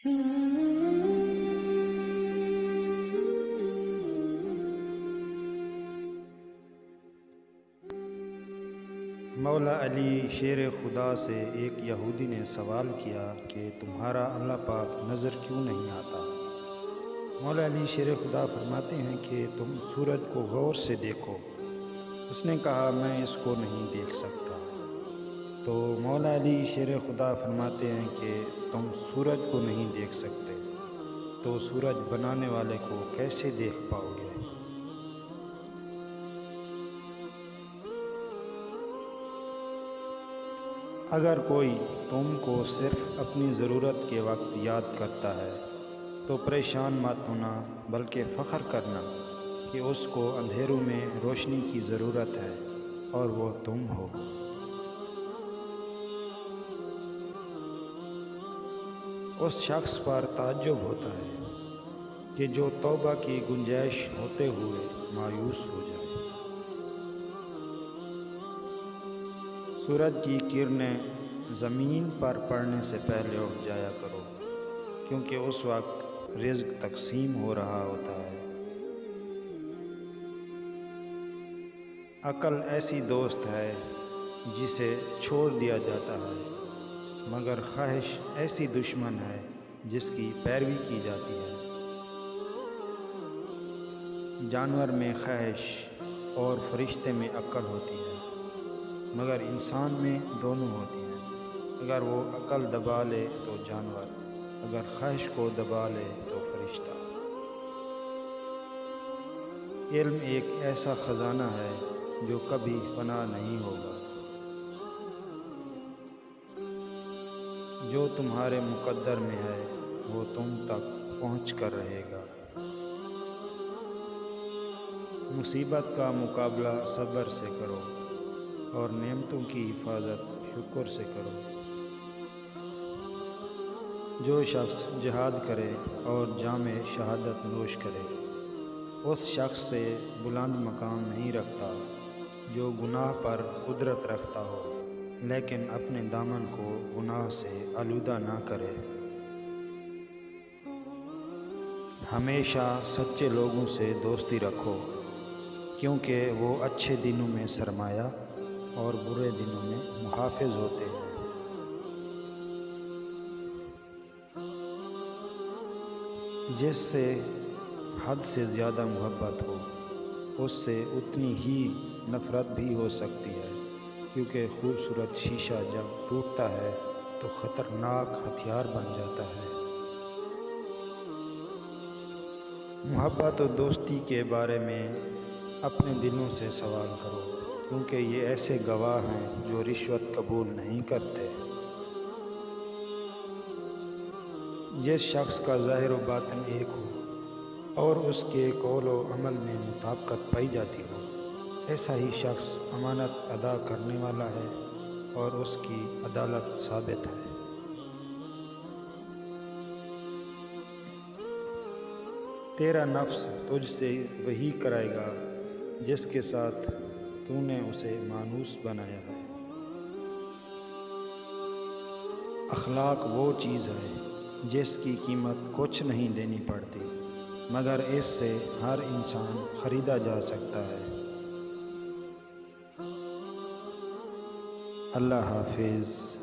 مولا علی شیر خدا سے ایک یہودی نے سوال کیا کہ تمہارا اللہ پاک نظر کیوں نہیں آتا؟ مولا علی شیر خدا فرماتے ہیں کہ تم سورج کو غور سے دیکھو۔ اس نے کہا میں اس کو نہیں دیکھ سکتا۔ تو مولا علی شیر خدا فرماتے ہیں کہ تم سورج کو نہیں دیکھ سکتے تو سورج بنانے والے کو کیسے دیکھ پاؤ گے؟ اگر کوئی تم کو صرف اپنی ضرورت کے وقت یاد کرتا ہے تو پریشان مت ہونا بلکہ فخر کرنا کہ اس کو اندھیروں میں روشنی کی ضرورت ہے اور وہ تم ہو۔ اس شخص پر تعجب ہوتا ہے کہ جو توبہ کی گنجائش ہوتے ہوئے مایوس ہو جائے۔ سورج کی کرنیں زمین پر پڑنے سے پہلے اٹھ جایا کرو کیونکہ اس وقت رزق تقسیم ہو رہا ہوتا ہے۔ عقل ایسی دوست ہے جسے چھوڑ دیا جاتا ہے، مگر خواہش ایسی دشمن ہے جس کی پیروی کی جاتی ہے۔ جانور میں خواہش اور فرشتے میں عقل ہوتی ہے، مگر انسان میں دونوں ہوتی ہیں۔ اگر وہ عقل دبا لے تو جانور، اگر خواہش کو دبا لے تو فرشتہ۔ علم ایک ایسا خزانہ ہے جو کبھی فنا نہیں ہوگا۔ جو تمہارے مقدر میں ہے وہ تم تک پہنچ کر رہے گا۔ مصیبت کا مقابلہ صبر سے کرو اور نعمتوں کی حفاظت شکر سے کرو۔ جو شخص جہاد کرے اور جام شہادت نوش کرے اس شخص سے بلند مقام نہیں رکھتا جو گناہ پر قدرت رکھتا ہو لیکن اپنے دامن کو گناہ سے آلودہ نہ کرے۔ ہمیشہ سچے لوگوں سے دوستی رکھو کیونکہ وہ اچھے دنوں میں سرمایہ اور برے دنوں میں محافظ ہوتے ہیں۔ جس سے حد سے زیادہ محبت ہو اس سے اتنی ہی نفرت بھی ہو سکتی ہے، کیونکہ خوبصورت شیشہ جب ٹوٹتا ہے تو خطرناک ہتھیار بن جاتا ہے۔ محبت و دوستی کے بارے میں اپنے دلوں سے سوال کرو کیونکہ یہ ایسے گواہ ہیں جو رشوت قبول نہیں کرتے۔ جس شخص کا ظاہر و باطن ایک ہو اور اس کے قول و عمل میں مطابقت پائی جاتی ہو ایسا ہی شخص امانت ادا کرنے والا ہے اور اس کی عدالت ثابت ہے۔ تیرا نفس تجھ سے وہی کرائے گا جس کے ساتھ تو نے اسے مانوس بنایا ہے۔ اخلاق وہ چیز ہے جس کی قیمت کچھ نہیں دینی پڑتی مگر اس سے ہر انسان خریدا جا سکتا ہے۔ اللہ حافظ۔